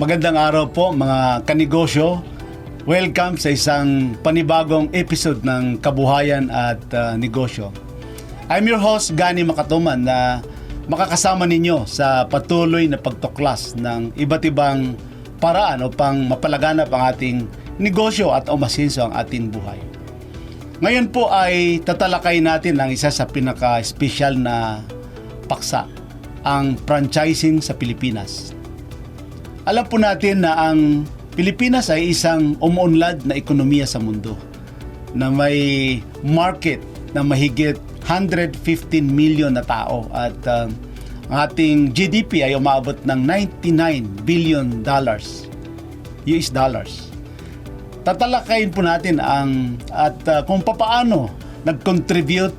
Magandang araw po mga kanegosyo. Welcome sa isang panibagong episode ng Kabuhayan at Negosyo. I'm your host, Gani Makatuman, na makakasama ninyo sa patuloy na pagtuklas ng iba't ibang paraan upang mapalaganap ang ating negosyo at umasinso ang ating buhay. Ngayon po ay tatalakay natin ang isa sa pinaka-special na paksa, ang franchising sa Pilipinas. Alam po natin na ang Pilipinas ay isang umuunlad na ekonomiya sa mundo na may market na mahigit 115 million na tao at ang ating GDP ay umabot ng $99 billion US dollars. Tatalakayin po natin kung paano nag-contribute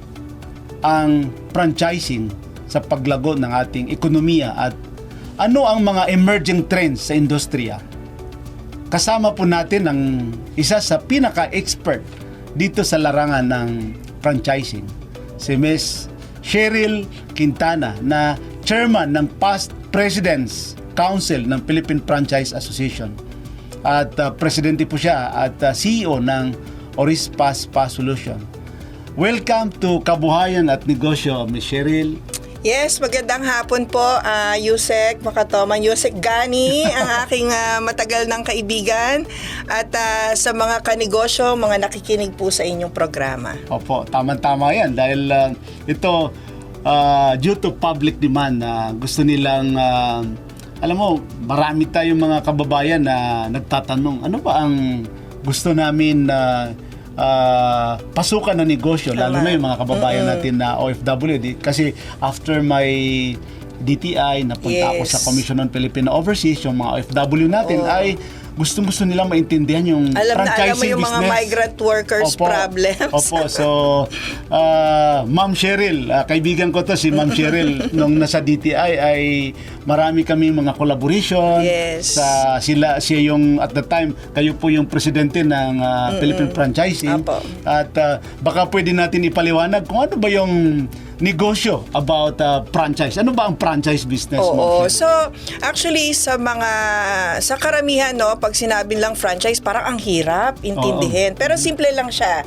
ang franchising sa paglago ng ating ekonomiya at ano ang mga emerging trends sa industriya. Kasama po natin ang isa sa pinaka-expert dito sa larangan ng franchising, si Ms. Cheryl Quintana, na chairman ng Past Presidents Council ng Philippine Franchise Association. At presidente po siya at CEO ng Orispa Spa Solution. Welcome to Kabuhayan at Negosyo, Ms. Cheryl. Yes, magandang hapon po, Yusek Makatoman, Yusek Gani, ang aking matagal ng kaibigan, at sa mga kanegosyo, mga nakikinig po sa inyong programa. Opo, tama-tama yan dahil ito due to public demand na gusto nilang alam mo, marami tayong mga kababayan na nagtatanong, ano ba ang gusto namin pasukan ng negosyo, lalo na yung mga kababayan natin na OFW. Kasi after my DTI, napunta ako sa Commission on Filipino Overseas, yung mga OFW natin ay gusto nilang maintindihan yung franchising business. Alam mo yung mga migrant workers problems. Opo, so Ma'am Cheryl, kaibigan ko to si Ma'am Cheryl, nung nasa DTI ay marami kaming mga collaboration. Yes. Siya yung at the time, kayo po yung presidente ng Philippine Franchising. Opo. At baka pwede natin ipaliwanag kung ano ba yung negosyo about franchise. Ano ba ang franchise business? Oo. So, actually, sa karamihan, no, pag sinabi lang franchise, parang ang hirap intindihin. Pero simple lang siya,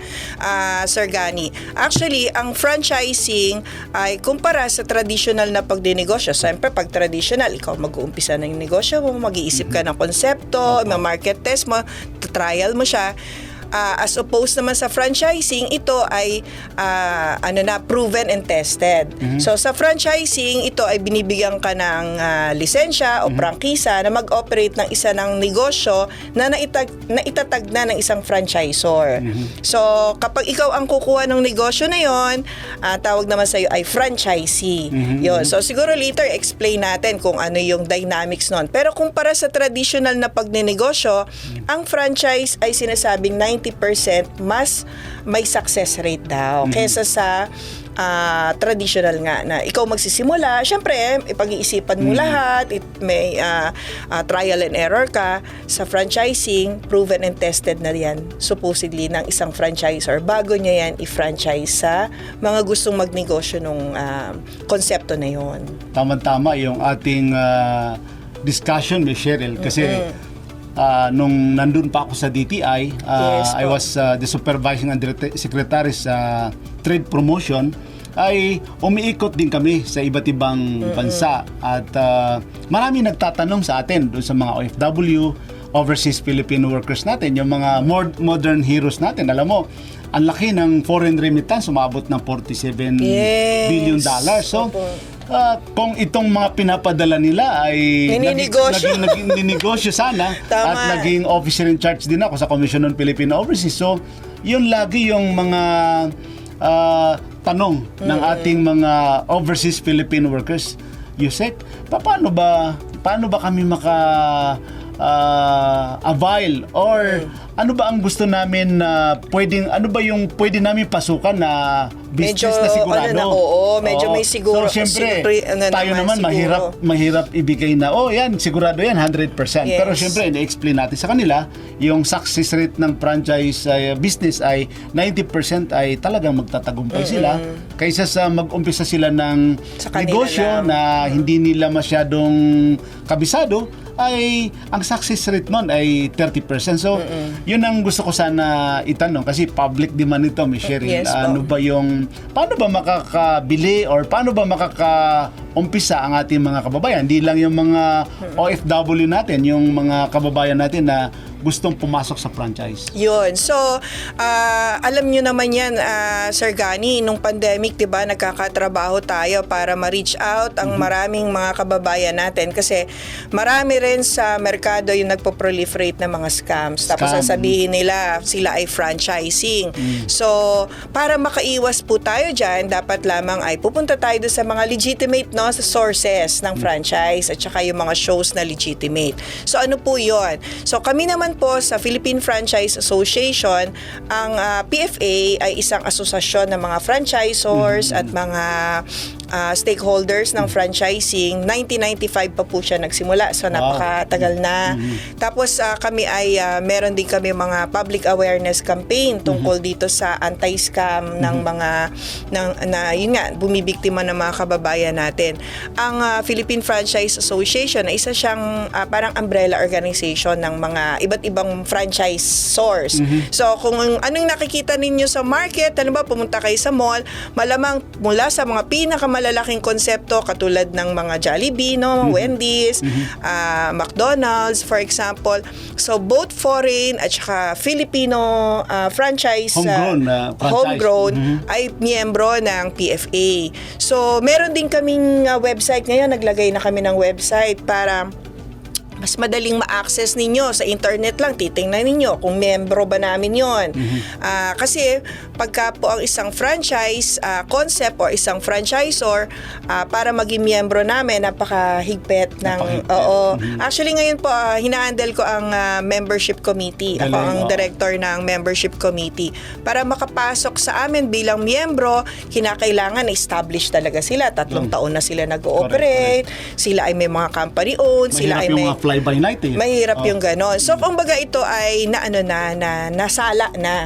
Sir Gani. Actually, ang franchising ay kumpara sa traditional na pagdinegosyo. Siyempre, pag traditional, ikaw mag-uumpisa ng negosyo mo, mag-iisip ka ng konsepto, market test mo, trial mo siya. As opposed naman sa franchising, ito ay proven and tested. So sa franchising, ito ay binibigyan ka ng lisensya o prangkisa na mag-operate ng isa ng negosyo na naitatag na ng isang franchisor. So kapag ikaw ang kukuha ng negosyo na yon, tawag naman sa iyo ay franchisee. Yun. So siguro later explain natin kung ano yung dynamics nun. Pero kumpara sa traditional na pagnenegosyo, ang franchise ay sinasabing 90% mas may success rate daw kaysa sa traditional nga na ikaw magsisimula. Siyempre, ipag-iisipan mo lahat, may trial and error ka. Sa franchising, proven and tested na yan supposedly ng isang franchisor bago niya yan i-franchise sa mga gustong magnegosyo nung konsepto na yon. Tama-tama yung ating discussion with Cheryl kasi nung nandun pa ako sa DTI, I was the supervising secretary sa trade promotion, ay umiikot din kami sa iba't ibang bansa at marami nagtatanong sa atin doon sa mga OFW, overseas Filipino workers natin, yung mga modern heroes natin. Alam mo, ang laki ng foreign remittance, umabot ng $47 billion. So, kung itong mga pinapadala nila ay naging ninegosyo sana at naging officer in charge din ako sa Commission on Filipino Overseas. So, yun lagi yung mga tanong ng ating mga overseas Filipino workers. Yusek, paano ba kami avail or ano ba ang gusto namin na ano ba yung pwede namin pasukan na business na sigurado? Medyo may siguro. So, siyempre, tayo naman mahirap ibigay na, yan, sigurado yan, 100%. Yes. Pero siyempre, i-explain natin sa kanila, yung success rate ng franchise business ay 90% ay talagang magtatagumpay sila. kaysa sa mag-umpisa sila ng Sa kanila negosyo lang. na hindi nila masyadong kabisado, ay ang success rate nun ay 30%. So, yun ang gusto ko sana itanong kasi public demand ito, Miss Cheryl. Yes, Ano ba yung, paano ba makakabili or paano ba makaka-umpisa ang ating mga kababayan? Hindi lang yung mga OFW natin, yung mga kababayan natin na gustong pumasok sa franchise. Yun. So, alam nyo naman yan, Sir Gani, nung pandemic, di ba, nagkakatrabaho tayo para ma-reach out ang maraming mga kababayan natin kasi marami rin sa merkado yung nagpo-proliferate ng mga scams. Tapos Scam. sasabihin nila, sila ay franchising. So, para makaiwas po tayo dyan, dapat lamang ay pupunta tayo doon sa mga legitimate, no, sa sources ng franchise at saka yung mga shows na legitimate. So, ano po yun? So, kami naman po sa Philippine Franchise Association, ang PFA ay isang asosasyon ng mga franchisors at mga stakeholders ng franchising. 1995 pa po siya nagsimula. So, napakatagal na. Tapos, kami ay meron din kami mga public awareness campaign tungkol dito sa anti-scam ng mga yun nga, bumibiktima ng mga kababayan natin. Ang Philippine Franchise Association ay isa siyang parang umbrella organization ng mga iba't ibang franchisors. So, kung anong nakikita ninyo sa market, ano ba, pumunta kayo sa mall, malamang mula sa mga pinakamalalaking konsepto katulad ng mga Jollibee, no, Wendy's, McDonald's, for example. So, both foreign at saka Filipino franchise, homegrown, ay miyembro ng PFA. So, meron din kaming website ngayon. Naglagay na kami ng website para mas madaling ma-access ninyo sa internet lang, titingnan ninyo kung membro ba namin yon. Kasi pagka po ang isang franchise concept o isang franchisor, para maging miyembro namin, napakahigpit ng Actually ngayon po hina-handle ko ang membership committee. Ako ang director ng membership committee. Para makapasok sa amin bilang miyembro, kinakailangan establish talaga sila. 3 taon na sila nag-ooperate, sila ay may mga company owned, sila ay may fly-by-night mahirap yung ganon. So, kumbaga ito ay nasala na.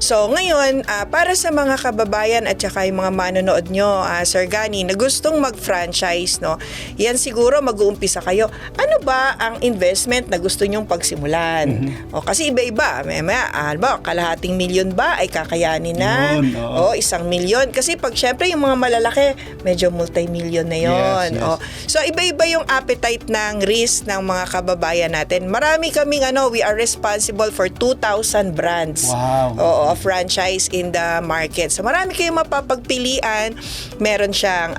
So, ngayon, para sa mga kababayan at saka yung mga manonood nyo, Sir Gani, na gustong mag-franchise, no, yan siguro mag-uumpisa kayo. Ano ba ang investment na gusto nyong pagsimulan? O, kasi iba-iba. May kalahating milyon ba ay kakayanin na? O, 1 milyon. Kasi pag syempre yung mga malalaki, medyo multi-million na yon. Yes. So, iba-iba yung appetite ng risk ng mga kababayan natin. Marami kaming we are responsible for 2,000 brands. Wow. Franchise in the market. So marami kayong mapapagpilian. Meron siyang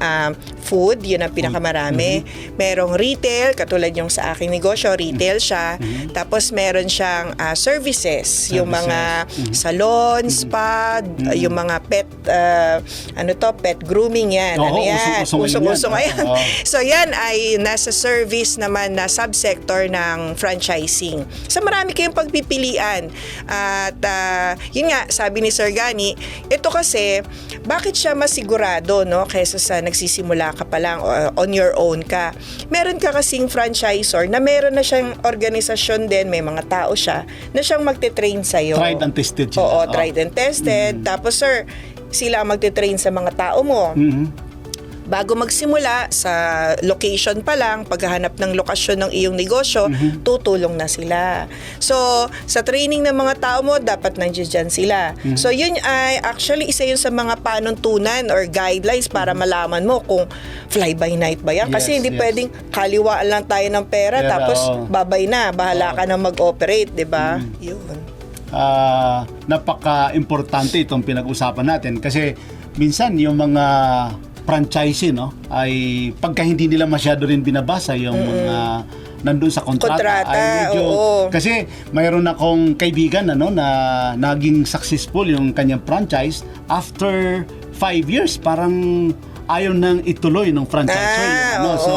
food, yun ang pinakamarami. Merong retail, katulad yung sa aking negosyo, retail siya. Tapos meron siyang services, yung mga salon, spa, yung mga pet pet grooming yan. Usong-uso ngayon. So yan ay nasa service naman na subsector ng franchising. So marami kayong pagpipilian. At yun nga, sabi ni Sir Gani, ito kasi, bakit siya masigurado, no, kaysa sa nagsisimula ka pa lang, on your own ka. Meron ka kasing franchisor na meron na siyang organisasyon din, may mga tao siya, na siyang magte-train sa'yo. Tried and tested siya. Oo, tried and tested. Tapos sir, sila ang magte-train sa mga tao mo. Bago magsimula sa location pa lang, paghahanap ng lokasyon ng iyong negosyo, tutulong na sila. So, sa training ng mga tao mo, dapat nandiyan sila. So, yun ay actually isa yun sa mga panuntunan or guidelines para malaman mo kung fly-by-night ba yan. Kasi hindi pwedeng kaliwaan lang tayo ng pera tapos babay na, bahala ka na mag-operate, di ba? Yun. Napaka-importante itong pinag-usapan natin kasi minsan yung mga franchising, no, ay pagka hindi nila masyado rin binabasa yung mga nandun sa kontrata, ay medyo, kasi mayroon akong kaibigan na naging successful yung kanyang franchise after 5 years, parang ayaw nang ituloy ng franchisor so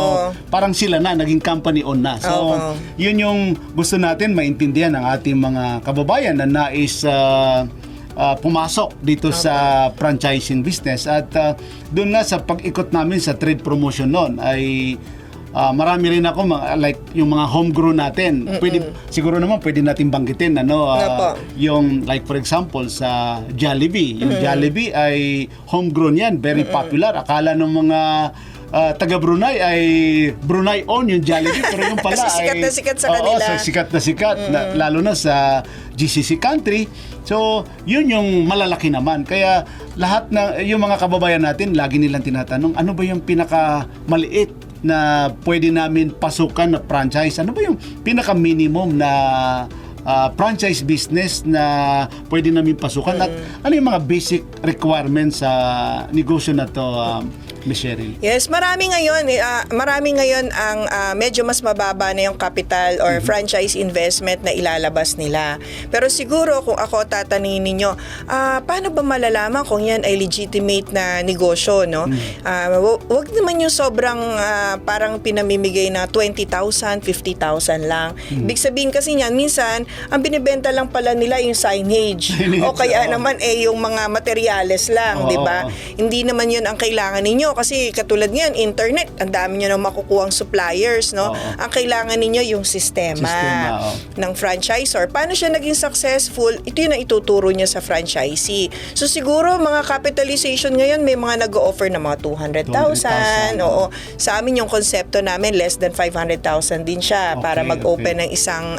parang sila na naging company owned na. So yun yung gusto natin maintindihan ng ating mga kababayan na nais pumasok dito sa franchising business. At doon nga sa pag-ikot namin sa trade promotion noon ay marami rin ako like yung mga homegrown natin. Siguro naman pwede natin banggitin yung like for example sa Jollibee. Yung Jollibee ay homegrown yan, very popular. Akala ng mga taga Brunei ay Brunei own yung Jollibee, pero yung pala kasi sikat ay na sikat sa kanila. sikat na sikat, lalo na sa GCC country. So, yun yung malalaki naman. Kaya lahat na yung mga kababayan natin, lagi nilang tinatanong, ano ba yung pinakamaliit na pwede namin pasukan na franchise? Ano ba yung pinaka-minimum na franchise business na pwede namin pasukan? At ano yung mga basic requirements sa negosyo na to, Ms. Cheryl? Yes, marami ngayon ang medyo mas mababa na yung capital or franchise investment na ilalabas nila. Pero siguro kung ako tatanungin ninyo, paano ba malalaman kung yan ay legitimate na negosyo, no? Wag naman yung sobrang parang pinamimigay na 20,000, 50,000 lang. Ibig sabihin kasi niyan, minsan ang binibenta lang pala nila yung signage o kaya naman yung mga materyales lang, di ba? Hindi naman yun ang kailangan ninyo kasi katulad niyan, internet, ang dami nyo nang makukuhang suppliers, no? Ang kailangan ninyo yung sistema ng franchisor. Paano siya naging successful? Ito yung ituturo niya sa franchisee. So siguro mga capitalization ngayon, may mga nag-o-offer na mga 200,000. Oo. Sa amin yung konsepto namin, less than 500,000 din siya para mag-open ng isang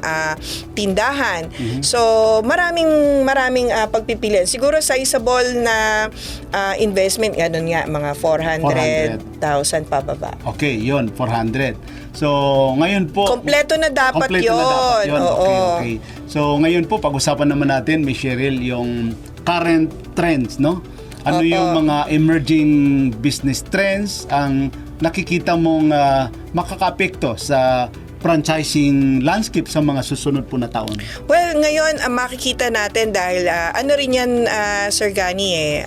tindahan. So maraming pagpipilian. Siguro sizable na investment, ganun nga, mga 400,000 pababa. Okay, yun, 400. So, ngayon po... Kompleto na dapat yun. Okay. So, ngayon po, pag-usapan naman natin, Ms. Cheryl, yung current trends, no? Ano yung mga emerging business trends ang nakikita mong makakapekto sa franchising landscape sa mga susunod po na taon? Well, ngayon makikita natin dahil ano rin yan, Sir Gani,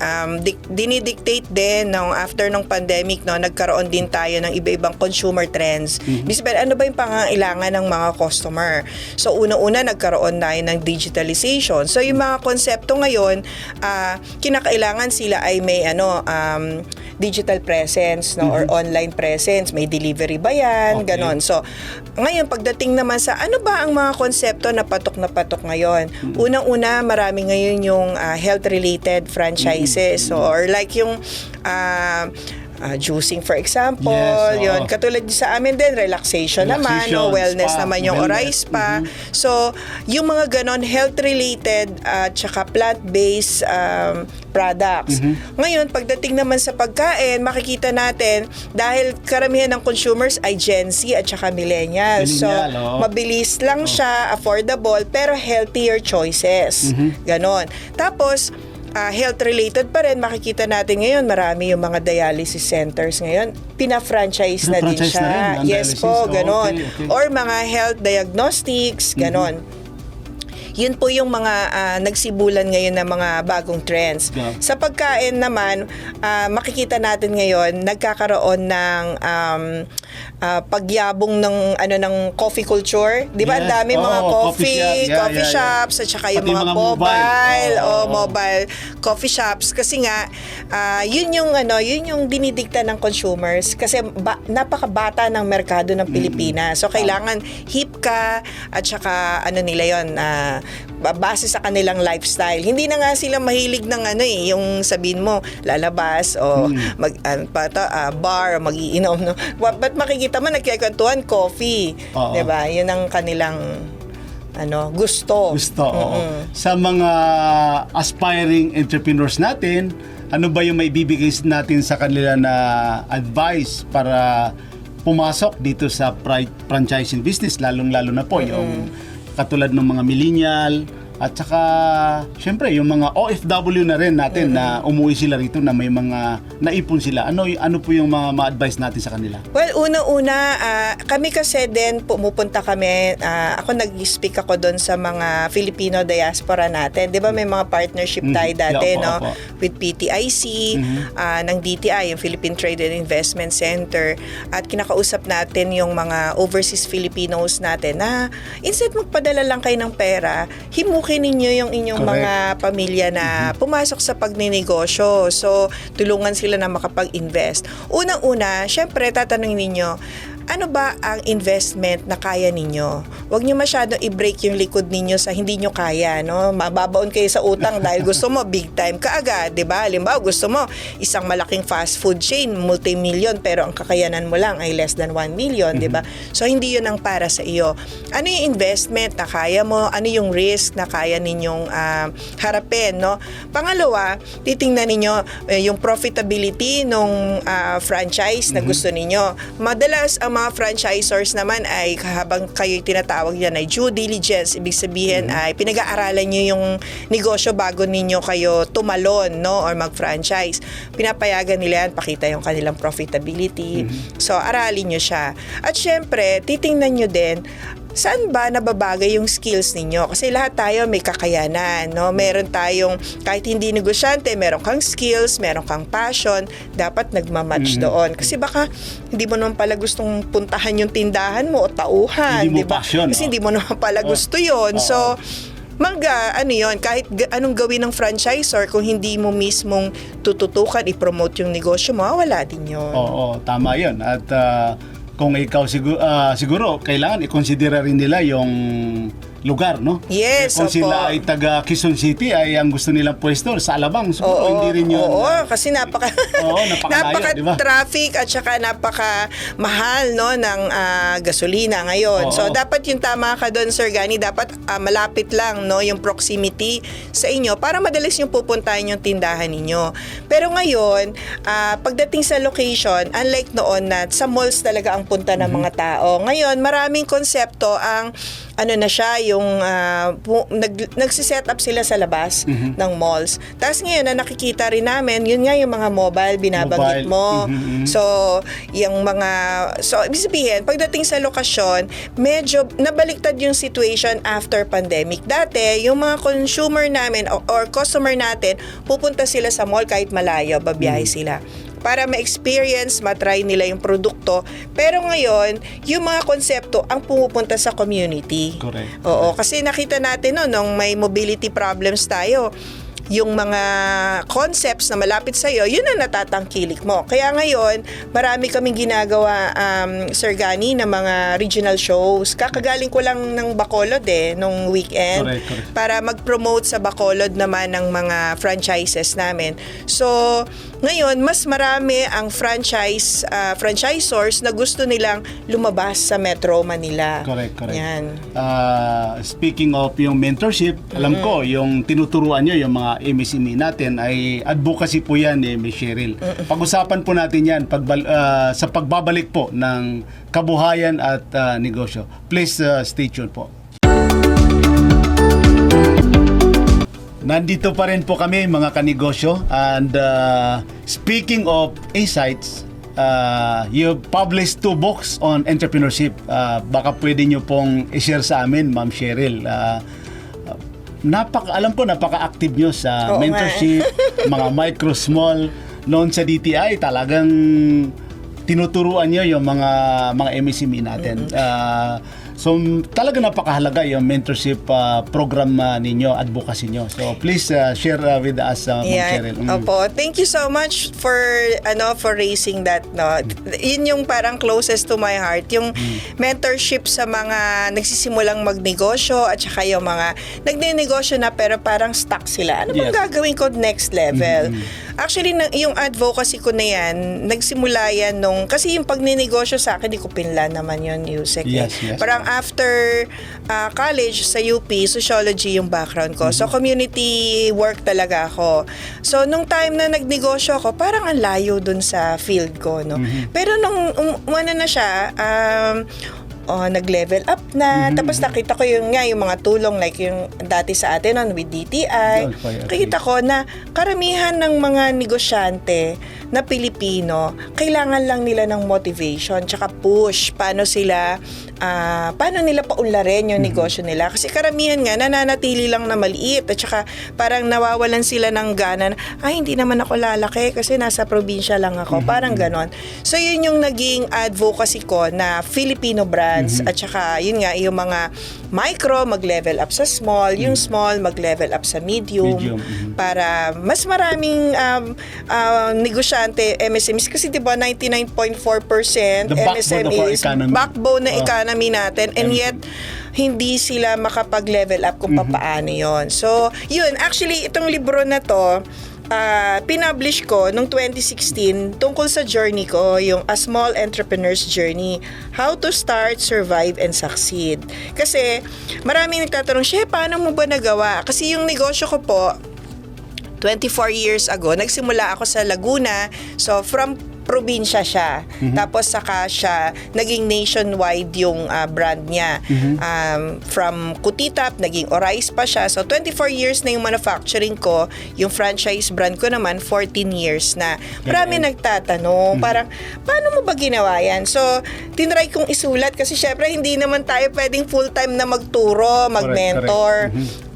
dinidictate din after ng pandemic, no, nagkaroon din tayo ng iba-ibang consumer trends. Ano ba yung pangangailangan ng mga customer? So una-una nagkaroon tayo ng digitalization. So yung mga konsepto ngayon, kinakailangan sila ay may digital presence, no, or online presence, may delivery ba yan, ganon. So ngayon, pagdating naman sa ano ba ang mga konsepto na patok ngayon? Unang-una, marami ngayon yung health-related franchises. Or like yung juicing, for example. Yun. Katulad sa amin din, relaxation naman, no? Wellness spa, naman yung Oray Spa. So, yung mga ganon, health-related at saka plant-based products. Ngayon, pagdating naman sa pagkain, makikita natin, dahil karamihan ng consumers ay Gen Z at saka millennials. So, mabilis lang siya, affordable, pero healthier choices. Ganon. Tapos, health-related pa rin, makikita natin ngayon, marami yung mga dialysis centers ngayon, pina-franchise na din siya. Yes po, ganon. Okay. Or mga health diagnostics, ganon. Yun po yung mga nagsibulan ngayon ng mga bagong trends. Sa pagkain naman, makikita natin ngayon, nagkakaroon ng pagyabong ng coffee culture. Di ba? Ang dami mga coffee shops, at saka yung mga mobile coffee shops. Kasi nga, yun yung dinidikta ng consumers. Kasi napakabata ng merkado ng Pilipinas. So, kailangan hip ka, at saka nila yun, base sa kanilang lifestyle. Hindi na nga sila mahilig ng yung sabihin mo, lalabas o bar o mag-iinom, no? But makikita mo, nagkikwentuhan, coffee. Diba? Yun ang kanilang gusto. Sa mga aspiring entrepreneurs natin, ano ba yung maibibigay natin sa kanila na advice para pumasok dito sa franchising business, lalong-lalo na po yung katulad ng mga millennial at saka syempre yung mga OFW na rin natin na umuwi sila rito na may mga naipon sila. Ano po yung mga ma-advise natin sa kanila? Well, una-una, kami kasi din pumupunta kami, ako nag-speak ako doon sa mga Filipino diaspora natin. 'Di ba may mga partnership tayo dati, no? With PTIC, ng DTI, yung Philippine Trade and Investment Center, at kinakausap natin yung mga overseas Filipinos natin na instead magpadala lang kayo ng pera, himukin ninyo yung inyong mga pamilya na pumasok sa pagninegosyo. So, tulungan sila na makapag-invest. Unang-una, syempre, tatanungin ninyo, ano ba ang investment na kaya ninyo? Huwag nyo masyadong i-break yung likod ninyo sa hindi nyo kaya, no? Mababaon kayo sa utang dahil gusto mo big time kaagad, di ba? Halimbawa, gusto mo isang malaking fast food chain, multi-million, pero ang kakayanan mo lang ay less than 1 million, di ba? So, hindi yun ang para sa iyo. Ano yung investment na kaya mo? Ano yung risk na kaya ninyong harapin, no? Pangalawa, titingnan ninyo yung profitability nung franchise na gusto ninyo. Madalas, ang mga franchisors naman ay habang kayo tinatawag yan ay due diligence, ibig sabihin ay pinag-aaralan nyo yung negosyo bago ninyo kayo tumalon, no? Or mag-franchise. Pinapayagan nila yan, pakita yung kanilang profitability. So, aralin nyo siya. At syempre, titingnan nyo din saan ba nababagay yung skills ninyo? Kasi lahat tayo may kakayanan, no? Meron tayong, kahit hindi negosyante, meron kang skills, meron kang passion, dapat nagmamatch doon. Kasi baka hindi mo naman pala gustong puntahan yung tindahan mo o tauhan, Hindi mo diba? passion, Kasi hindi mo naman pala gusto yun. So, ano yun, kahit anong gawin ng franchisor, kung hindi mo mismong tututukan, i-promote yung negosyo mo, wala din yun. Oo, tama yun. At kung ikaw siguro kailangan i-consider rin nila yung lugar, no? Yes, kung sila ay taga Quezon City, ay ang gusto nilang pwesto sa Alabang, siguro hindi rin yun. Oo, kasi napaka-traffic traffic at saka napaka-mahal, no, ng gasolina ngayon. So, dapat yung tama ka doon, Sir Gani, dapat malapit lang, no, yung proximity sa inyo para madalas yung pupuntahan yung tindahan ninyo. Pero ngayon, pagdating sa location, unlike noon na sa malls talaga ang punta ng mga tao, ngayon, maraming konsepto ang ano na siya, yung nagsiset up sila sa labas ng malls. Tapos ngayon na nakikita rin namin, yun nga yung mga mobile, binabanggit mo. So, yung ibig sabihin, pagdating sa lokasyon, medyo nabaliktad yung situation after pandemic. Dati, yung mga consumer namin or customer natin, pupunta sila sa mall kahit malayo, babiyahe sila para ma-experience, matry nila yung produkto. Pero ngayon, yung mga konsepto ang pumupunta sa community. Correct. Oo, kasi nakita natin nung may mobility problems tayo, yung mga concepts na malapit sa iyo, yun ang natatangkilik mo. Kaya ngayon, marami kaming ginagawa, Sir Gani, na mga regional shows. Kakagaling ko lang ng Bacolod nung weekend. Correct. Para mag-promote sa Bacolod naman ng mga franchises namin. So, ngayon, mas marami ang franchisors na gusto nilang lumabas sa Metro Manila. Correct. Yan. Speaking of yung mentorship, alam ko, yung tinuturuan nyo, yung mga MSME natin, ay advocacy po yan, Miss Cheryl. Pag-usapan po natin yan sa pagbabalik po ng kabuhayan at negosyo. Please stay tuned po. Nandito pa rin po kami, mga kanegosyo, and speaking of insights, you published 2 books on entrepreneurship. Baka pwede nyo pong i-share sa amin, Ma'am Cheryl. Alam ko, napaka-active nyo sa mentorship, mga micro, small, noon sa DTI, talagang tinuturuan nyo yung mga MSME natin. So, talaga napakahalaga yung mentorship program ninyo, advocacy nyo. So, please share with us, Ma'am Cheryl. Opo. Thank you so much for raising that. No? Yun yung parang closest to my heart. Yung mentorship sa mga nagsisimulang magnegosyo at saka yung mga nagnenegosyo na pero parang stuck sila. Ano bang gagawin ko next level? Actually, yung advocacy ko na yan, nagsimula yan kasi yung pagnenegosyo sa akin, di ko pinlan naman yun, Yusek. Yes. Parang after college sa UP, sociology yung background ko. So, community work talaga ako. So, nung time na nagnegosyo ako, parang ang layo dun sa field ko, no? Pero nung umano na siya, nag-level up na. Tapos nakita ko yung mga tulong like yung dati sa atin with DTI. Nakita ko na karamihan ng mga negosyante na Pilipino, kailangan lang nila ng motivation tsaka push. Paano nila paunlarin yung negosyo nila. Kasi karamihan nga, nananatili lang na maliit at saka parang nawawalan sila ng gana na, hindi naman ako lalaki kasi nasa probinsya lang ako. Parang ganon. So, yun yung naging advocacy ko na Filipino brand. brands at saka yun nga yung mga micro mag-level up sa small, yung small mag-level up sa medium, para mas maraming negosyante, MSMEs kasi 'di ba 99.4% The backbone of our MSMEs, economy. backbone na economy natin, and yet hindi sila makapag-level up kung paano yon. So, yun, actually itong libro na to pinublish ko noong 2016 tungkol sa journey ko, yung A Small Entrepreneur's Journey, How to Start, Survive, and Succeed. Kasi maraming nagtatanong, paano mo ba nagawa? Kasi yung negosyo ko po, 24 years ago, nagsimula ako sa Laguna. So, from probinsya siya. Tapos saka siya naging nationwide yung brand niya. From Kutitap, naging Orais pa siya. So 24 years na yung manufacturing ko. Yung franchise brand ko naman 14 years na. Marami nagtatanong, parang paano mo ba ginawa yan? So tinry kong isulat kasi syempre hindi naman tayo pwedeng full-time na magturo, mag-mentor.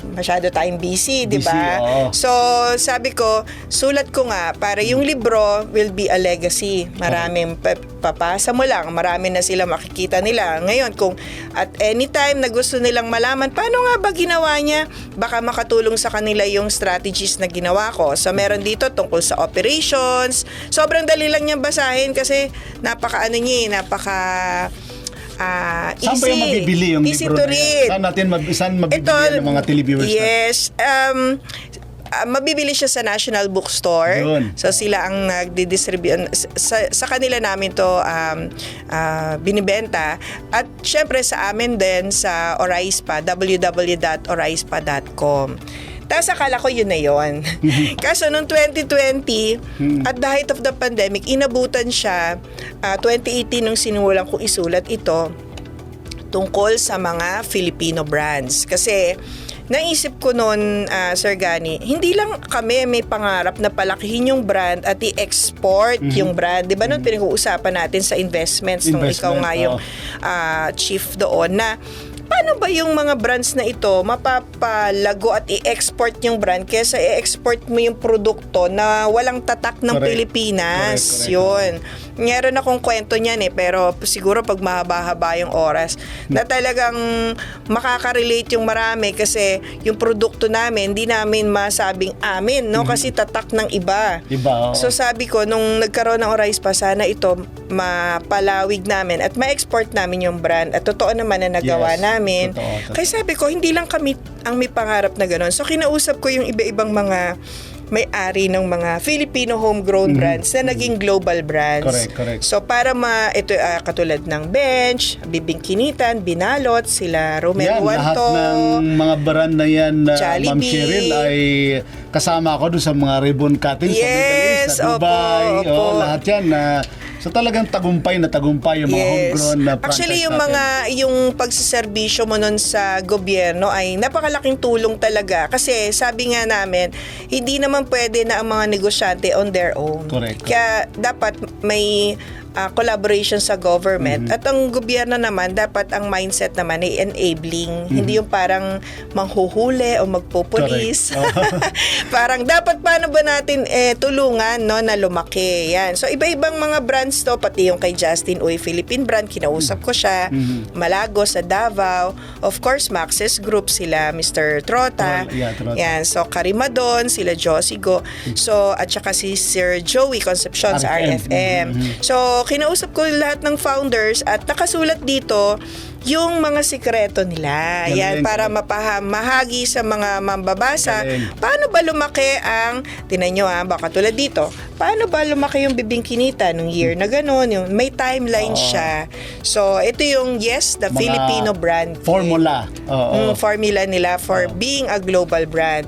Masyado tayong busy, di ba? So, sabi ko, sulat ko nga para yung libro will be a legacy. Maraming papasa mo lang, marami na sila makikita nila. Ngayon, kung at any time na gusto nilang malaman, paano nga ba ginawa niya? Baka makatulong sa kanila yung strategies na ginawa ko. So, meron dito tungkol sa operations. Sobrang dali lang niyang basahin kasi napaka Saan ba yung mabibili yung easy libro to na read. yan? Saan mabibili ng mga televiewers natin? Yes. Mabibili siya sa National Bookstore. Yun. So sila ang nagdi-distribute sa kanila namin to binibenta. At syempre sa amin din sa Oraispa, www.oraispa.com. Tapos akala ko yun na yun. Kaso noong 2020, at the height of the pandemic, inabutan siya, 2018 nung sinulang ko isulat ito, tungkol sa mga Filipino brands. Kasi naisip ko noon, Sir Gani, hindi lang kami may pangarap na palakihin yung brand at i-export yung brand. Di ba noon pinag-uusapan natin sa investments nung ikaw nga yung chief doon na paano ba yung mga brands na ito mapapalago at i-export yung brand kesa i-export mo yung produkto na walang tatak ng Pilipinas. Correct. Yun. Meron akong kwento niyan pero siguro pag mahaba-haba yung oras na talagang makaka-relate yung marami kasi yung produkto namin hindi namin masabing amin, no? Kasi tatak ng iba. So sabi ko nung nagkaroon ng Oraispa, sana ito mapalawig namin at ma-export namin yung brand at totoo naman na nagawa namin. Totoo. Kaya sabi ko, hindi lang kami ang may pangarap na gano'n. So, kinausap ko yung iba-ibang mga may-ari ng mga Filipino homegrown brands na naging global brands. Correct. So, para ito katulad ng Bench, Bibingkinitan, Binalot, sila Romel Lahat Wanto, ng mga brand na yan, Ma'am Jollibee. Cheryl, ay kasama ako doon sa mga ribbon cutting sa Middle East, sa Dubai. opo. Lahat yan. So talagang tagumpay yung mga homegrown na franchise. Actually, yung natin. yung pagsiservisyo mo nun sa gobyerno ay napakalaking tulong talaga. Kasi sabi nga namin, hindi naman pwede na ang mga negosyante on their own. Correct. Kaya dapat may collaboration sa government. At ang gobyerno naman, dapat ang mindset naman ay enabling. Hindi yung parang manghuhuli o magpupulis. Parang dapat paano ba natin tulungan na lumaki. Yan. So iba-ibang mga brands to, pati yung kay Justin Uy Philippine brand, kinausap ko siya. Malago sa Davao. Of course, Maxis Group, sila Mr. Trota. Trota. Yan. So Karimadon, sila Josie Go. So at saka si Sir Joey Concepcion sa RFM. So kinausap ko lahat ng founders at nakasulat dito yung mga sikreto nila. Yan, para mahagi sa mga mambabasa. Paano ba lumaki ang, tinan nyo baka tulad dito, paano ba lumaki yung Bibingkinita nung year na gano'n? Yung may timeline siya. So, ito yung, the Mga Filipino brand. Formula. Formula nila for being a global brand.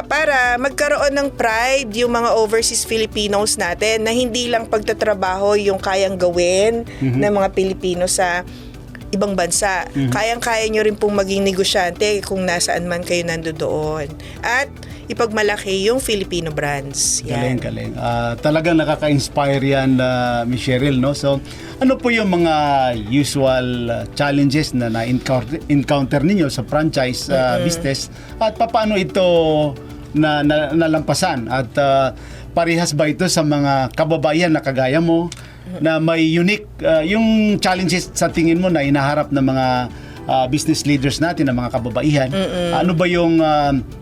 Para magkaroon ng pride yung mga overseas Filipinos natin na hindi lang pagtatrabaho yung kayang gawin ng mga Pilipino sa ibang bansa. Kayang-kaya nyo rin pong maging negosyante kung nasaan man kayo nandoon. At ipagmalaki yung Filipino brands. Yan. Galing. Talagang nakaka-inspire yan, Miss Cheryl, no? So, ano po yung mga usual challenges na na-encounter ninyo sa franchise business at paano ito nalampasan? At parehas ba ito sa mga kababayan na kagaya mo na may unique yung challenges sa tingin mo na inaharap ng mga business leaders natin, ng mga kababaihan. Ano ba yung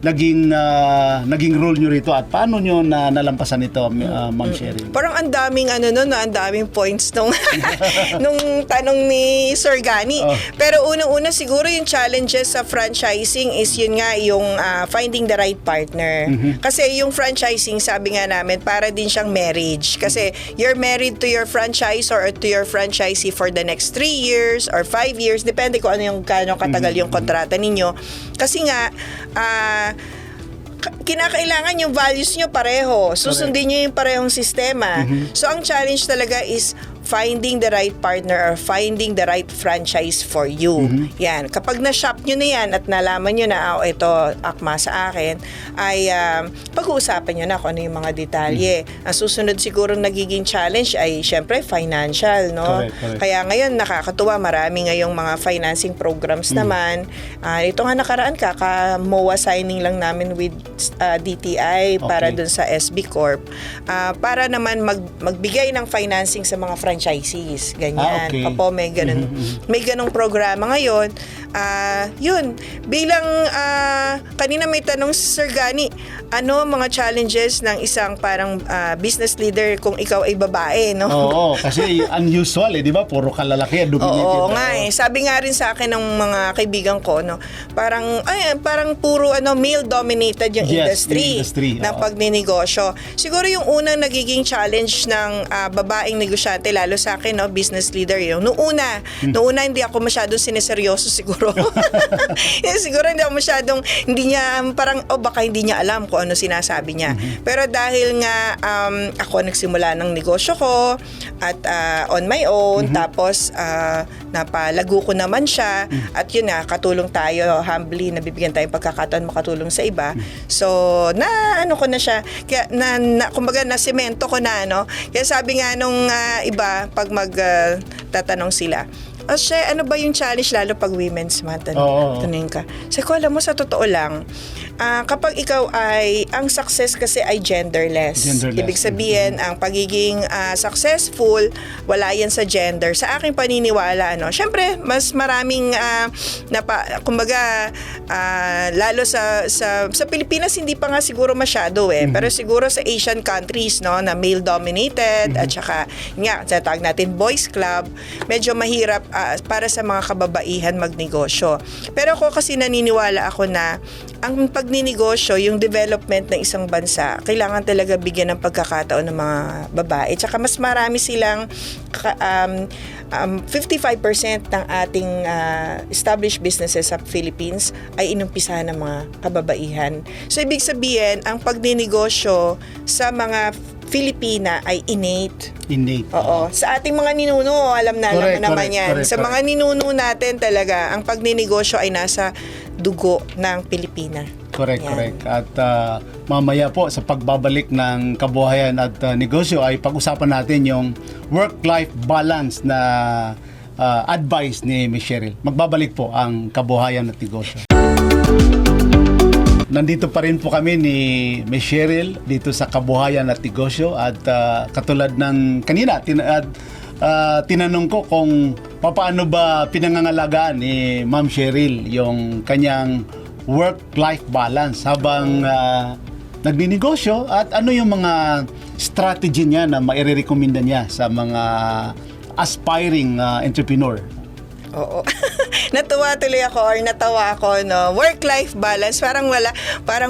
naging role nyo rito at paano nyo nalampasan ito, Ma'am Cheryl? Parang ang daming ang daming points nung nung tanong ni Sir Gani. Pero unang-una siguro yung challenges sa franchising is yun nga yung finding the right partner. Kasi yung franchising, sabi nga namin, para din siyang marriage. Kasi you're married to your franchisor or to your franchisee for the next 3 years or 5 years, depende kung ano yung gaano katagal yung kontrata ninyo. Kasi nga kinakailangan yung values nyo pareho. Susundin nyo yung parehong sistema. So, ang challenge talaga is finding the right partner or finding the right franchise for you. Yan. Kapag na-shop nyo na yan at nalaman nyo na, ito, akma sa akin, ay pag-uusapan nyo na kung ano yung mga detalye. Ang susunod siguro nagiging challenge ay, syempre, financial, no? Correct. Kaya ngayon, nakakatuwa, marami ngayong mga financing programs naman. Ito nga nakaraan, kaka-MOA signing lang namin with DTI para dun sa SB Corp. Para naman magbigay ng financing sa mga franchisees. Ganyan. Okay. Opo, may ganung programa ngayon. Yun, bilang kanina may tanong si Sir Gani, ano mga challenges ng isang parang business leader kung ikaw ay babae, no? Oo, kasi unusual di ba? Puro kalalaki, dominated. Oo nga eh. Sabi nga rin sa akin ng mga kaibigan ko, no, parang puro male-dominated yung industry ng pagninegosyo. Siguro yung unang nagiging challenge ng babaeng negosyante, lalo sa akin, no, business leader, yung noong una hindi ako masyadong sineseryoso siguro. Siguro hindi ako masyadong, baka hindi niya alam kung ano sinasabi niya. Pero dahil nga ako nagsimula ng negosyo ko at on my own, tapos napalago ko naman siya, at yun na, katulong tayo, humbly, nabibigyan tayong pagkakataon makatulong sa iba. So, ko na siya, kaya kumbaga na semento ko na, no? Kaya sabi nga nung iba, pag tatanong sila, ano ba yung challenge lalo pag Women's Month? Tanungin ka. Ko, alam mo, sa totoo lang, kapag ikaw ang success kasi ay genderless. Ibig sabihin, ang pagiging successful, wala yan sa gender. Sa aking paniniwala, syempre, mas maraming, lalo sa Pilipinas, hindi pa nga siguro masyado pero siguro sa Asian countries, no, na male-dominated, at saka, sa tawag natin, boys club, medyo mahirap para sa mga kababaihan magnegosyo. Pero ako kasi naniniwala ako na ang pagninegosyo, yung development ng isang bansa, kailangan talaga bigyan ng pagkakataon ng mga babae. Tsaka mas marami silang 55% ng ating established businesses sa Philippines ay inumpisahan ng mga kababaihan. So, ibig sabihin, ang pagninegosyo sa mga Filipina ay innate. Oo. Sa ating mga ninuno, alam naman yan. Sa mga ninuno natin talaga, ang pagninegosyo ay nasa dugo ng Pilipina. Correct. At mamaya po sa pagbabalik ng kabuhayan at negosyo ay pag-usapan natin yung work-life balance na advice ni Ms. Cheryl. Magbabalik po ang kabuhayan at negosyo. Nandito pa rin po kami ni Ms. Cheryl dito sa Kabuhayan at Negosyo, at katulad ng kanina tinanong ko kung paano ba pinangangalagaan ni Ma'am Cheryl yung kanyang work-life balance habang nagninegosyo, at ano yung mga strategy niya na mairerekomenda niya sa mga aspiring entrepreneur. Oo. Natawa ako, no. Work-life balance, parang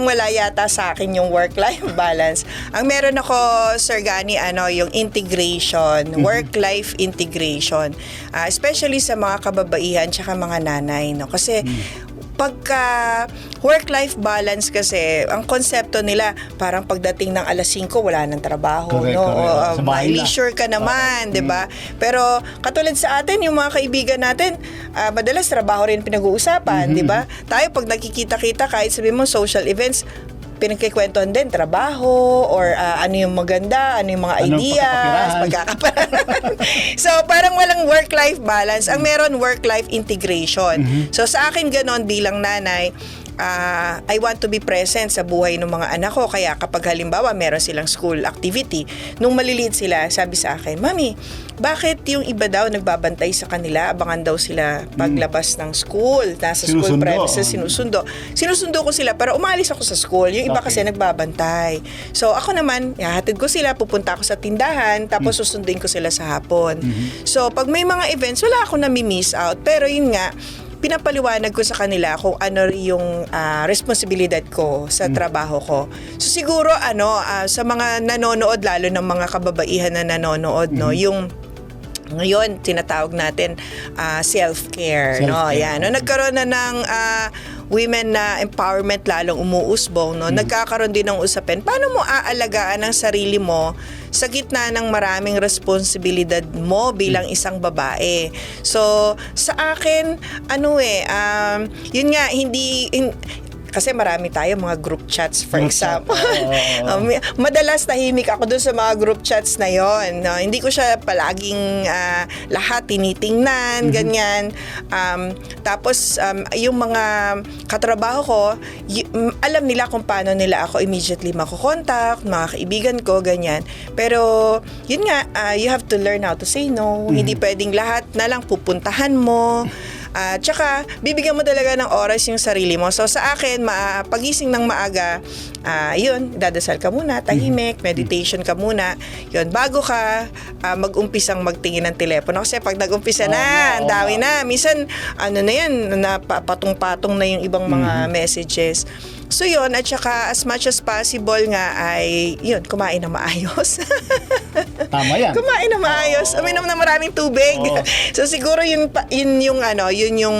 wala yata sa akin yung work-life balance. Ang meron ako, Sir Gani, yung integration, work-life integration. Especially sa mga kababaihan tsaka mga nanay, no. Kasi pagka work-life balance kasi, ang konsepto nila, parang pagdating ng 5:00, wala nang trabaho. Correct. May leisure ka naman, di ba? Pero katulad sa atin, yung mga kaibigan natin, madalas trabaho rin pinag-uusapan, di ba? Tayo, pag nakikita-kita, kahit sabi mo social events, pinagkikwentuhan din trabaho or ano yung maganda, ano yung mga ideas, pagkakapalaran. So, parang walang work-life balance. Ang meron, work-life integration. So, sa akin ganon bilang nanay, I want to be present sa buhay ng mga anak ko. Kaya kapag halimbawa meron silang school activity, nung maliliit sila, sabi sa akin, Mami, bakit yung iba daw nagbabantay sa kanila, abangan daw sila paglabas ng school, nasa school Sinusundo, premises, sinusundo ko sila para umalis ako sa school. Yung iba kasi Okay. nagbabantay. So ako naman, ihahatid ko sila, pupunta ako sa tindahan, tapos susunduin ko sila sa hapon. So pag may mga events, wala akong nami-miss out. Pero yun nga, pinapaliwanag ko sa kanila kung ano yung responsibilidad ko sa trabaho ko. So siguro sa mga nanonood, lalo ng mga kababaihan na nanonood, no, yung ngayon tinatawag natin self-care, no. Self-care, Yan, no, nagkaroon na ng women na empowerment lalong umuusbong, no. Nagkakaroon din ng usapin. Paano mo aalagaan ang sarili mo sa gitna ng maraming responsibilidad mo bilang isang babae? So, sa akin, yun nga, kasi marami tayo mga group chats, for Group chat. example. Oo. Madalas tahimik ako dun sa mga group chats na yon. No? Hindi ko siya palaging lahat tinitingnan, ganyan. Tapos, yung mga katrabaho ko, alam nila kung paano nila ako immediately makukontak, mga kaibigan ko, ganyan. Pero, yun nga, you have to learn how to say no. Hindi pwedeng lahat na lang pupuntahan mo. Tsaka, bibigyan mo talaga ng oras yung sarili mo. So, sa akin, pagising ng maaga, yun, dadasal ka muna, tahimik, meditation ka muna. Yun, bago ka mag-umpisang magtingin ng telepono. Kasi pag nag-umpisa na, ang dami na. Minsan, napatong-patong na yung ibang mga messages. So yun, at saka as much as possible nga ay, yun, kumain na maayos. Tama yan. Kumain na maayos. Uminom na maraming tubig. Oo. So siguro yun yung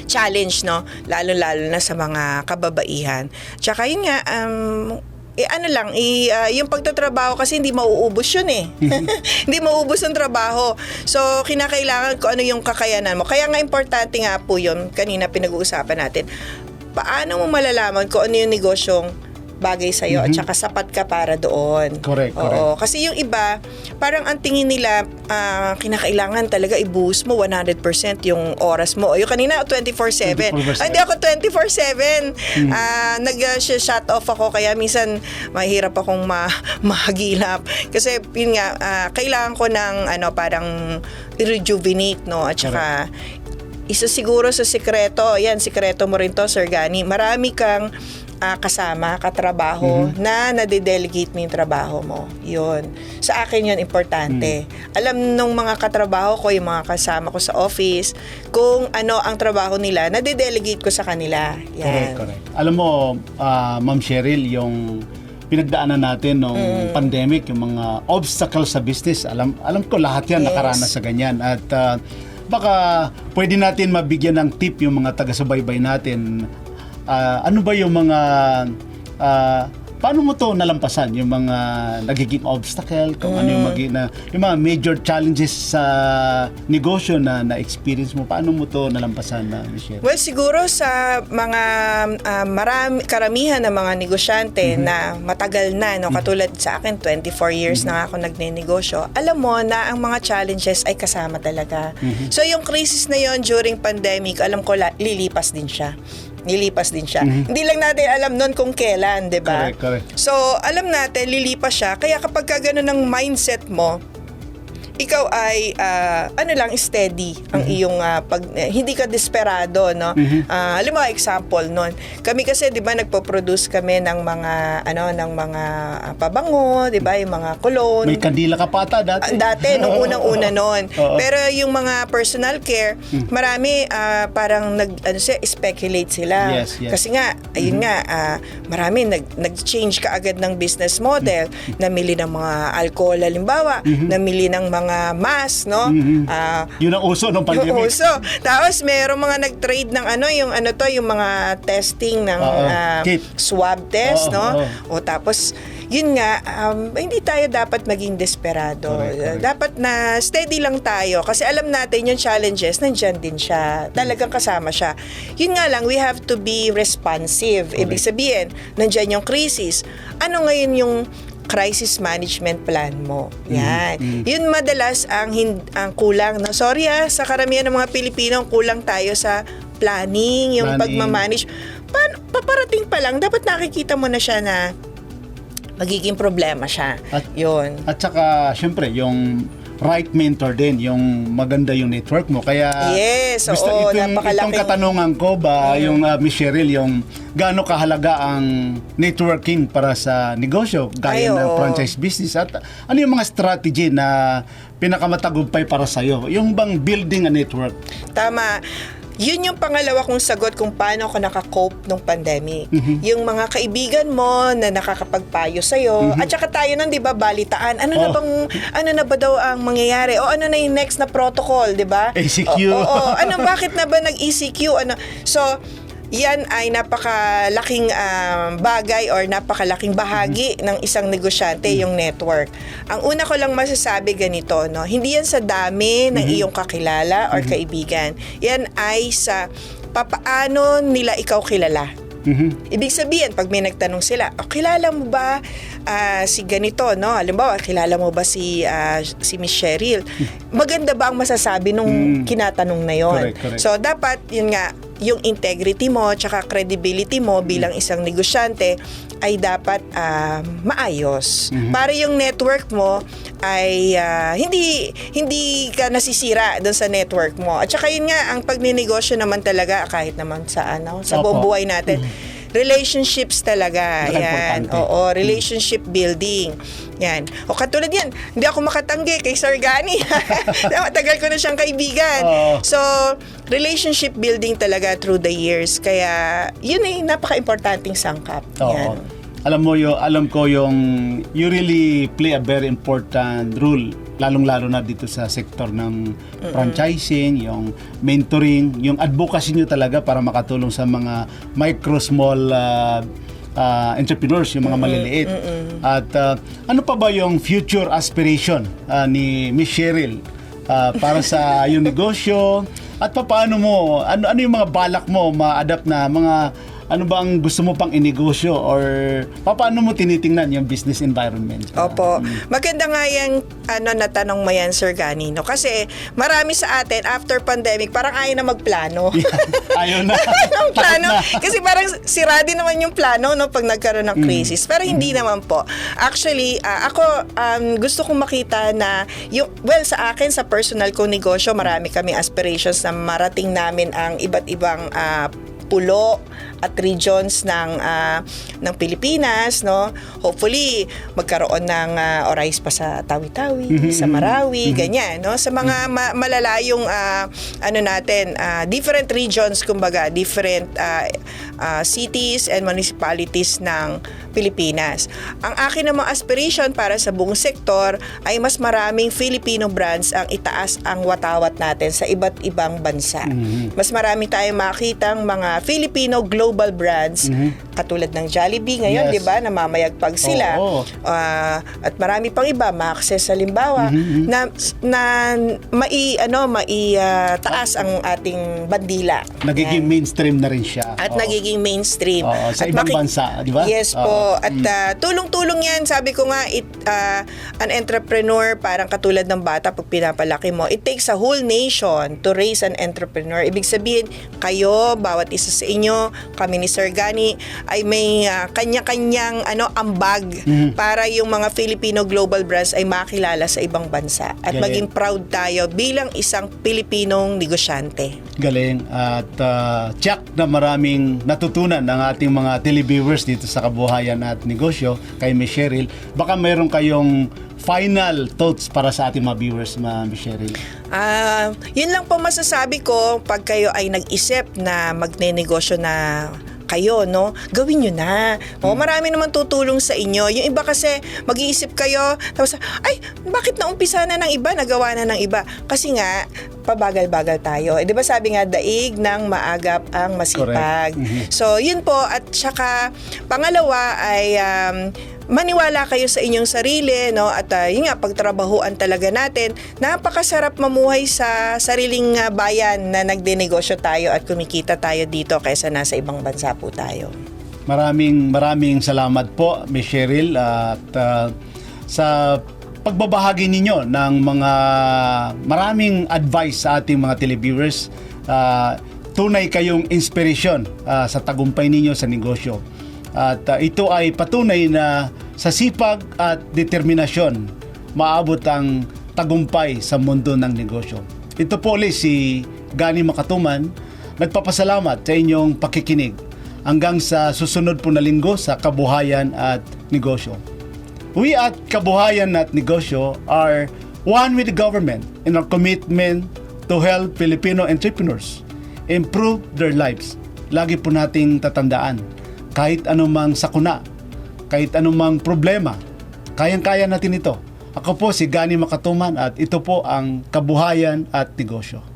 challenge, no? Lalo-lalo na sa mga kababaihan. Tsaka yun nga, yung pagtatrabaho kasi hindi mauubos yun eh. Hindi mauubos ang trabaho. So, kinakailangan ko ano yung kakayanan mo. Kaya nga importante nga po yun, kanina pinag-uusapan natin. Paano mo malalaman kung ano yung negosyong bagay sa'yo at saka sapat ka para doon. Correct, Oo, kasi yung iba, parang ang tingin nila, kinakailangan talaga i-boost mo 100% yung oras mo. Yung kanina, 24/7. 24/7. Hindi ako 24/7. Nag-shut off ako, kaya minsan mahirap akong mahagilap. Kasi yun nga, kailangan ko ng parang i-rejuvenate, no? At saka, isa siguro sa sikreto, sikreto mo rin to, Sir Gani, marami kang kasama, katrabaho na nade-delegate mo yung trabaho mo. Yun. Sa akin yun, importante. Alam nung mga katrabaho ko, yung mga kasama ko sa office, kung ano ang trabaho nila, nade-delegate ko sa kanila. Yan. Correct. Alam mo, Ma'am Cheryl, yung pinagdaanan natin nung pandemic, yung mga obstacles sa business, alam ko lahat yan nakaranas sa ganyan. At baka pwede natin mabigyan ng tip yung mga taga-subaybay natin. Ano ba yung mga paano mo to nalampasan yung mga nagiging obstacle, kung ano yung yung mga major challenges sa negosyo na experience mo, paano mo to nalampasan, Michelle? Well, siguro sa mga karamihan ng mga negosyante na matagal na, no, katulad sa akin, 24 years na ako nagnenegosyo, alam mo na ang mga challenges ay kasama talaga. So yung crisis na yon during pandemic, alam ko lilipas din siya. Hindi lang natin alam nun kung kailan, 'di ba? Correct. So, alam natin lilipas siya. Kaya kapag gano'n ang mindset mo, ikaw ay steady ang iyong hindi ka desperado, no? Halimbawa example noon. Kami kasi 'di ba nagpo-produce kami ng mga pabango, 'di ba, yung mga cologne. May kandila ka pa ata dati. Nung unang-una noon. Oo. Pero yung mga personal care, marami parang speculate sila. Yes. Kasi nga, ayun nga, marami nag-change ka agad ng business model. Namili ng mga alcohol, halimbawa, namili ng mga mask, no? Yun ang uso ng pandemic. Yung uso. Tapos merong mga nag-trade ng yung mga testing ng Kit. swab test, Oo, no? oo. O tapos yun nga, hindi tayo dapat maging desperado. Correct. Dapat na steady lang tayo kasi alam natin yung challenges, nandyan din siya. Talagang kasama siya. Yun nga lang, we have to be responsive. Correct. Ibig sabihin, nandyan yung crisis. Ano ngayon yung crisis management plan mo? Yan. Yun madalas ang kulang. No? Sorry sa karamihan ng mga Pilipino, kulang tayo sa planning, yung Planning. pagmamanage. Paparating pa lang, dapat nakikita mo na siya na magiging problema siya. Yun. At saka, syempre, yung right mentor din, yung maganda yung network mo. Kaya, Yes, itong oo, napakalaking- katanungan ko ba, yung Miss Cheryl, yung gaano kahalaga ang networking para sa negosyo, gaya Ay, ng oo. franchise business, at ano yung mga strategy na pinakamatagumpay para sa'yo? Yung bang building a network? Tama. Yun yung pangalawa kong sagot kung paano ako nakakope nung pandemic. Yung mga kaibigan mo na nakakapagpayo sa'yo, at saka tayo nang, di ba, balitaan. Ano na ba daw ang mangyayari? O ano na yung next na protocol, di ba? ECQ. Oo. Bakit na ba nag-ECQ? So, yan ay napakalaking bagay or napakalaking bahagi ng isang negosyante, yung network. Ang una ko lang masasabi ganito, no? Hindi yan sa dami ng iyong kakilala or kaibigan. Yan ay sa papaano nila ikaw kilala. Ibig sabihin, pag may nagtanong sila, kilala mo ba si ganito, no? Halimbawa, kilala mo ba si Miss Cheryl? Maganda ba ang masasabi nung kinatanong na yon? Correct. So, dapat, yun nga, yung integrity mo, tsaka credibility mo bilang isang negosyante ay dapat maayos. Para yung network mo ay hindi ka nasisira doon sa network mo. At saka yun nga, ang pagninegosyo naman talaga, kahit naman sa buong buhay natin, relationships talaga. Yan. Importante. Oo, relationship building. Yan. O katulad yan, hindi ako makatanggi kay Sir Gani. Matagal ko na siyang kaibigan. So, relationship building talaga through the years. Kaya, yun ay napaka-importanting sangkap. Yan. Alam ko yung you really play a very important role, lalong-lalo na dito sa sektor ng franchising, yung mentoring, yung advocacy nyo talaga para makatulong sa mga micro, small entrepreneurs, yung mga maliliit. At ano pa ba yung future aspiration ni Miss Cheryl para sa yung negosyo? At paano mo, ano yung mga balak mo ma-adapt na mga, ano ba ang gusto mo pang inegosyo, or paano mo tinitingnan yung business environment? Opo. Maganda nga yung natanong mo yan, Sir Gani, no? Kasi marami sa atin, after pandemic, parang ayaw na magplano. Ayaw na. Ang plano. Takot na. Kasi parang sira din naman yung plano, no, pag nagkaroon ng crisis. Pero hindi naman po. Actually, ako, gusto kong makita na, sa akin, sa personal kong negosyo, marami kaming aspirations na marating namin ang iba't ibang pulo at regions ng Pilipinas, no? Hopefully magkaroon ng orais pa sa Tawi-Tawi, sa Marawi, ganyan, no? Sa mga malalayong different regions, kumbaga, different cities and municipalities ng Pilipinas. Ang akin namang aspiration para sa buong sektor ay mas maraming Filipino brands ang itaas ang watawat natin sa iba't ibang bansa. Mas marami tayong makitang mga Filipino global brands katulad ng Jollibee ngayon, Yes. 'di ba? Namamayagpag sila. Oo. At marami pang iba, ma-access halimbawa na taas ang ating bandila. Nagiging Yan. mainstream na rin siya. At Oo. nagiging mainstream. Oo, sa At ibang bansa, di ba? Yes po. At tulong-tulong yan. Sabi ko nga, an entrepreneur, parang katulad ng bata pag pinapalaki mo, it takes a whole nation to raise an entrepreneur. Ibig sabihin, kayo, bawat isa sa inyo, kami ni Sir Gani, ay may kanya-kanyang ambag para yung mga Filipino global brands ay makilala sa ibang bansa. At Galing. maging proud tayo bilang isang Pilipinong negosyante. Galing. At check na maraming natutunan ng ating mga televiewers dito sa Kabuhayan at Negosyo kay Miss Cheryl. Baka mayroon kayong final thoughts para sa ating mga viewers, Miss Cheryl. Yun lang po masasabi ko, pag kayo ay nag-isip na magnenegosyo na kayo, no? Gawin nyo na. Marami naman tutulong sa inyo. Yung iba kasi, mag-iisip kayo, tapos, ay, bakit naumpisa na ng iba, nagawa na ng iba? Kasi nga, pabagal-bagal tayo. Di ba sabi nga, daig ng maagap ang masipag. So, yun po. At saka, pangalawa ay, maniwala kayo sa inyong sarili, no? At yun nga, pagtrabahuan talaga natin, napakasarap mamuhay sa sariling bayan na nagdenegosyo tayo at kumikita tayo dito kaysa nasa ibang bansa po tayo. Maraming salamat po, Miss Cheryl, at sa pagbabahagi ninyo ng mga maraming advice sa ating mga televiewers tunay kayong inspirasyon sa tagumpay ninyo sa negosyo. At ito ay patunay na sa sipag at determinasyon maabot ang tagumpay sa mundo ng negosyo. Ito po ulit si Gani Makatuman, nagpapasalamat sa inyong pakikinig. Hanggang sa susunod po na linggo sa Kabuhayan at Negosyo. We at Kabuhayan at Negosyo are one with the government in our commitment to help Filipino entrepreneurs improve their lives. Lagi po nating tatandaan, kahit anumang sakuna, kahit anumang problema, kayang-kaya natin ito. Ako po si Gani Makatuman at ito po ang Kabuhayan at Negosyo.